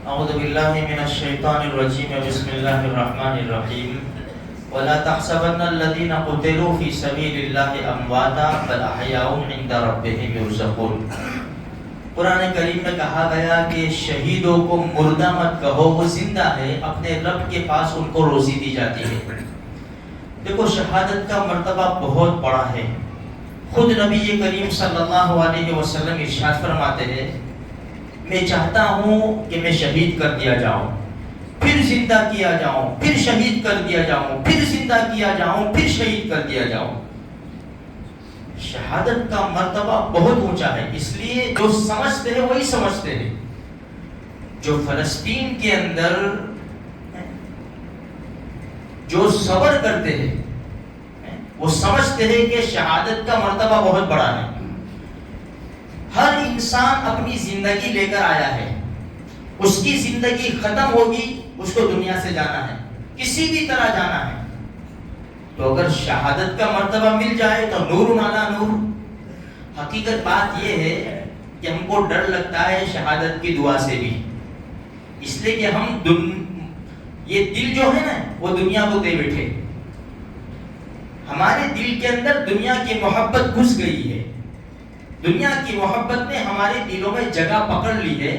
اعوذ باللہ من الشیطان الرجیم بسم اللہ الرحمن الرحیم ولا تحسبن الذين قتلوا في سبيل الله امواتا بل احیاء عند ربهم يرزقون۔ قرآن کریم میں کہا گیا کہ شہیدوں کو مردہ مت کہو، وہ زندہ ہے، اپنے رب کے پاس ان کو روزی دی جاتی ہے۔ دیکھو شہادت کا مرتبہ بہت بڑا ہے۔ خود نبی کریم صلی اللہ علیہ وسلم ارشاد فرماتے ہیں میں چاہتا ہوں کہ میں شہید کر دیا جاؤں، پھر زندہ کیا جاؤں، پھر شہید کر دیا جاؤں، پھر زندہ کیا جاؤں، پھر شہید کر دیا جاؤں۔ شہادت کا مرتبہ بہت اونچا ہے، اس لیے جو سمجھتے ہیں وہی سمجھتے ہیں۔ جو فلسطین کے اندر جو صبر کرتے ہیں وہ سمجھتے ہیں کہ شہادت کا مرتبہ بہت بڑا ہے۔ ہر انسان اپنی زندگی لے کر آیا ہے، اس کی زندگی ختم ہوگی، اس کو دنیا سے جانا ہے، کسی بھی طرح جانا ہے۔ تو اگر شہادت کا مرتبہ مل جائے تو نور علی نور۔ حقیقت بات یہ ہے کہ ہم کو ڈر لگتا ہے شہادت کی دعا سے بھی، اس لیے کہ ہم یہ دل جو ہے نا وہ دنیا کو دے بیٹھے، ہمارے دل کے اندر دنیا کی محبت گھس گئی ہے، دنیا کی محبت نے ہمارے دلوں میں جگہ پکڑ لی ہے،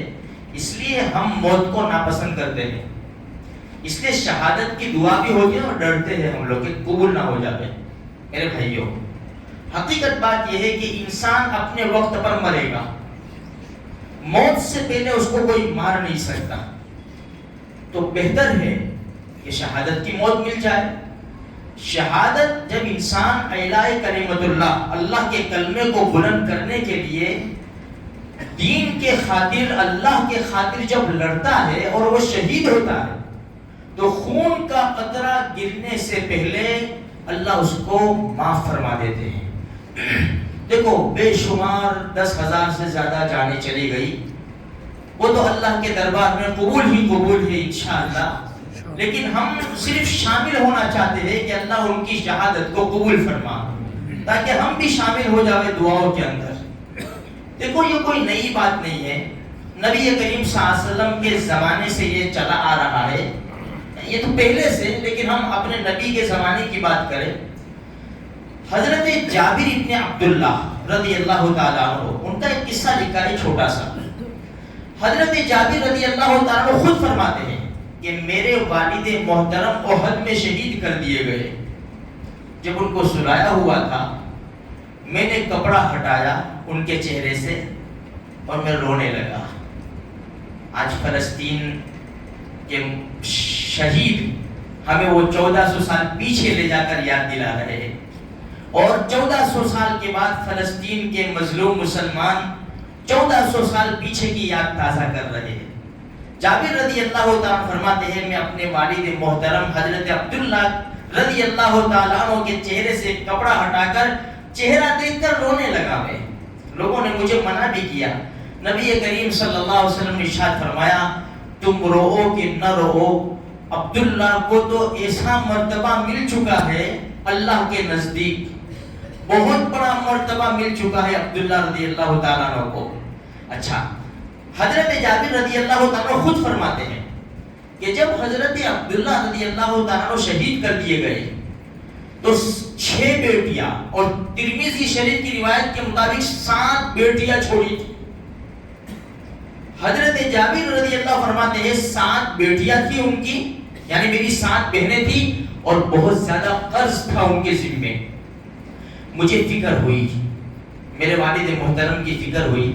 اس لیے ہم موت کو ناپسند کرتے ہیں۔ اس لیے شہادت کی دعا بھی ہوتی ہے اور ڈرتے ہیں ہم لوگ کہ قبول نہ ہو جائے۔ میرے بھائیوں، حقیقت بات یہ ہے کہ انسان اپنے وقت پر مرے گا، موت سے پہلے اس کو کوئی مار نہیں سکتا۔ تو بہتر ہے کہ شہادت کی موت مل جائے۔ شہادت جب انسان اعلاء کلمت اللہ، اللہ کے کلمے کو بلند کرنے کے لیے دین کے خاطر، اللہ کے خاطر جب لڑتا ہے اور وہ شہید ہوتا ہے تو خون کا قطرہ گرنے سے پہلے اللہ اس کو معاف فرما دیتے ہیں۔ دیکھو بے شمار 10,000 سے زیادہ جانیں چلی گئی، وہ تو اللہ کے دربار میں قبول ہی قبول ہے انشاءاللہ، لیکن ہم صرف شامل ہونا چاہتے ہیں کہ اللہ ان کی شہادت کو قبول فرما تاکہ ہم بھی شامل ہو جائے دعاؤں کے اندر۔ دیکھو یہ کوئی نئی بات نہیں ہے، نبی کریم صلی اللہ علیہ وسلم کے زمانے سے یہ چلا آ رہا ہے، یہ تو پہلے سے، لیکن ہم اپنے نبی کے زمانے کی بات کریں۔ حضرت جابر ابن عبداللہ رضی اللہ تعالیٰ عنہ، ان کا ایک قصہ لکھا ہے چھوٹا سا۔ حضرت جابر رضی اللہ تعالیٰ عنہ خود فرماتے ہیں کہ میرے والد محترم احد میں شہید کر دیے گئے۔ جب ان کو سلایا ہوا تھا میں نے کپڑا ہٹایا ان کے چہرے سے اور میں رونے لگا۔ آج فلسطین کے شہید ہمیں وہ 1400 سال پیچھے لے جا کر یاد دلا رہے ہیں، اور 1400 سال کے بعد فلسطین کے مظلوم مسلمان 1400 سال پیچھے کی یاد تازہ کر رہے ہیں۔ جابر رضی اللہ تعالیٰ فرماتے ہیں میں اپنے والد محترم حضرت عبداللہ رضی اللہ تعالیٰ عنہ کے چہرے سے کپڑا ہٹا کر چہرہ دیکھ کر رونے لگا۔ میں لوگوں نے مجھے منع بھی کیا، نبی کریم صلی اللہ علیہ وسلم نے ارشاد فرمایا تم رو کہ نہ رو، عبداللہ کو تو ایسا مرتبہ مل چکا ہے اللہ کے نزدیک، بہت بڑا مرتبہ مل چکا ہے عبداللہ رضی اللہ تعالیٰ عنہ کو۔ اچھا، حضرت جابر رضی اللہ تعالیٰ خود فرماتے ہیں کہ جب حضرت عبداللہ رضی اللہ تعالیٰ شہید کر دیے گئے تو 6 بیٹیاں، اور ترمذی شریف کی روایت کے مطابق 7 بیٹیاں چھوڑی تھی۔ حضرت جابر رضی اللہ فرماتے ہیں 7 بیٹیاں تھی ان کی، یعنی میری 7 بہنیں تھی اور بہت زیادہ قرض تھا ان کے ذمے۔ مجھے فکر ہوئی، میرے والد محترم کی فکر ہوئی۔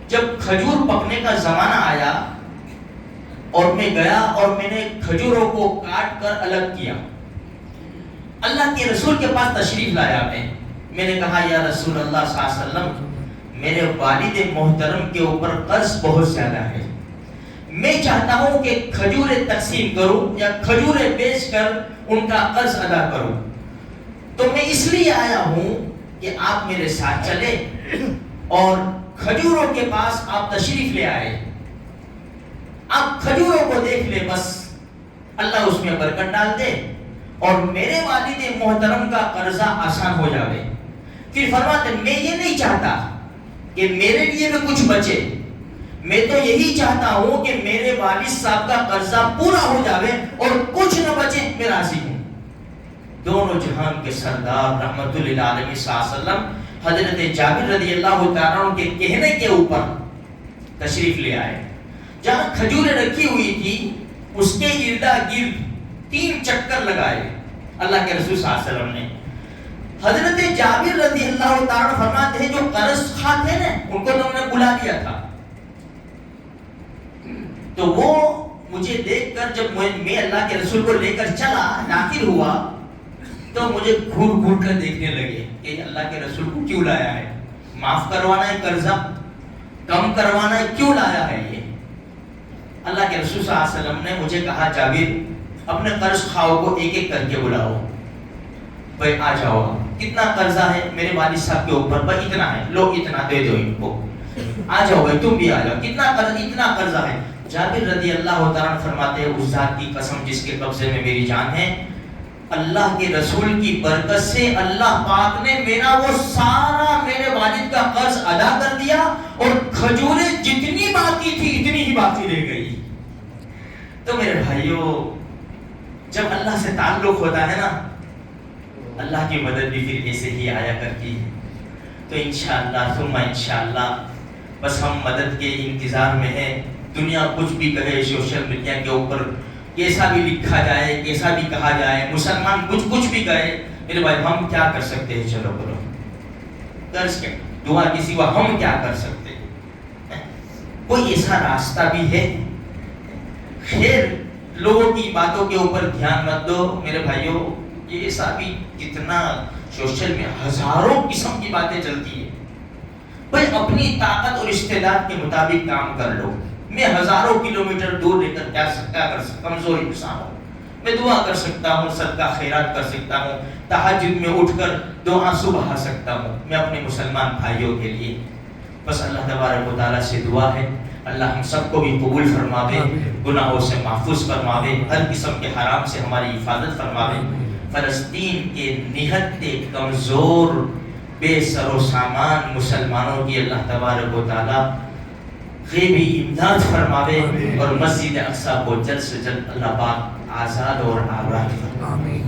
جب کھجور پکنے کا زمانہ آیا اور میں گیا اور میں نے کھجوروں کو کاٹ کر الگ کیا، اللہ کے رسول کے پاس تشریف لایا میں نے کہا یا رسول اللہ صلی اللہ علیہ وسلم میرے والد محترم کے اوپر قرض بہت زیادہ ہے، میں چاہتا ہوں کہ کھجوریں تقسیم کروں یا کھجوریں بیچ کر ان کا قرض ادا کروں، تو میں اس لیے آیا ہوں کہ آپ میرے ساتھ چلے اور کھجوروں کے پاس آپ تشریف لے آئے، آپ کھجوروں کو دیکھ لے، بس اللہ اس میں برکت ڈال دے اور میرے والد محترم کا قرضہ آسان ہو جائے۔ پھر فرماتے میں یہ نہیں چاہتا کہ میرے لیے بھی کچھ بچے، میں تو یہی چاہتا ہوں کہ میرے والد صاحب کا قرضہ پورا ہو جاوے اور کچھ نہ بچے، میں راضی ہوں۔ دونوں جہان کے سردار رحمت للعالمین صلی اللہ علیہ وسلم حضرت جابر رضی اللہ تعالیٰ عنہ کے کہنے کے اوپر تشریف لے آئے۔ جہاں کھجوریں رکھی ہوئی تھی اس کے اردا گرد 3 چکر لگائے اللہ کے رسول صلی اللہ علیہ وسلم نے۔ حضرت جابر رضی اللہ تعالیٰ فرماتے ہیں جو قرض خواہ تھے نا ان کو انہوں نے بلا لیا تھا، تو وہ مجھے دیکھ کر جب میں اللہ کے رسول کو لے کر چلا داخل ہوا تو مجھے گھور گھور کر دیکھنے لگے کہ اللہ کے رسول کو کیوں لایا ہے، معاف کروانا ہے قرضہ، کم کروانا ہے، کیوں لایا ہے یہ۔ اللہ کے رسول صلی اللہ علیہ وسلم نے مجھے کہا جابر اپنے قرض خواہوں کو ایک ایک کر کے بلاؤ، بھائی آ جاؤ، کتنا قرضہ ہے میرے والد صاحب کے اوپر، بھائی اتنا ہے، لو اتنا دے دو ان کو، آ جاؤ بھائی تم بھی آ جاؤ، کتنا قرض، اتنا قرضہ ہے۔ جابر رضی اللہ تعالیٰ فرماتے ہیں اس ذات کی قسم جس کے قبضے میں میری جان ہے، اللہ کے رسول کی برکت سے اللہ پاک نے میرا وہ سارا میرے والد کا قرض ادا کر دیا اور کھجوریں جتنی باقی تھی اتنی ہی باقی رہ گئی۔ تو میرے بھائیوں جب اللہ سے تعلق ہوتا ہے نا اللہ کی مدد بھی پھر ایسے ہی آیا کرتی ہے۔ تو انشاءاللہ ثم انشاءاللہ بس ہم مدد کے انتظار میں ہیں۔ دنیا کچھ بھی کہے سوشل میڈیا کے اوپر، کیسا بھی لکھا جائے، کیسا بھی کہا جائے، مسلمان کچھ بھی کہے، میرے بھائی ہم کیا کر سکتے ہیں؟ چلو بولو درس کے دعا کے سوا ہم کیا کر سکتے ہیں؟ کوئی ایسا راستہ بھی ہے؟ خیر لوگوں کی باتوں کے اوپر دھیان مت دو میرے بھائیوں، یہ ایسا بھی کتنا سوشل میں ہزاروں قسم کی باتیں چلتی ہیں۔ بھائی اپنی طاقت اور استعداد کے مطابق کام کر لو۔ میں ہزاروں کلومیٹر دور رہ کر کیا کر سکتا ہوں؟ کمزور انسان ہوں، میں دعا کر سکتا ہوں، صدقہ خیرات کر سکتا ہوں، تہجد میں اٹھ کر 2 آنسو بہا سکتا ہوں میں اپنے مسلمان بھائیوں کے لیے۔ بس اللہ تبارک و تعالیٰ سے دعا ہے اللہ ہم سب کو بھی قبول فرماوے، گناہوں سے محفوظ فرماوے، ہر قسم کے حرام سے ہماری حفاظت فرماوے۔ فلسطین کے نہتے کمزور بے سر و سامان مسلمانوں کی اللہ تبارک و تعالیٰ غیبی امداد فرماوے اور مسجد اقصی کو جلد سے جلد اللہ پاک آزاد اور آباد فرماوے۔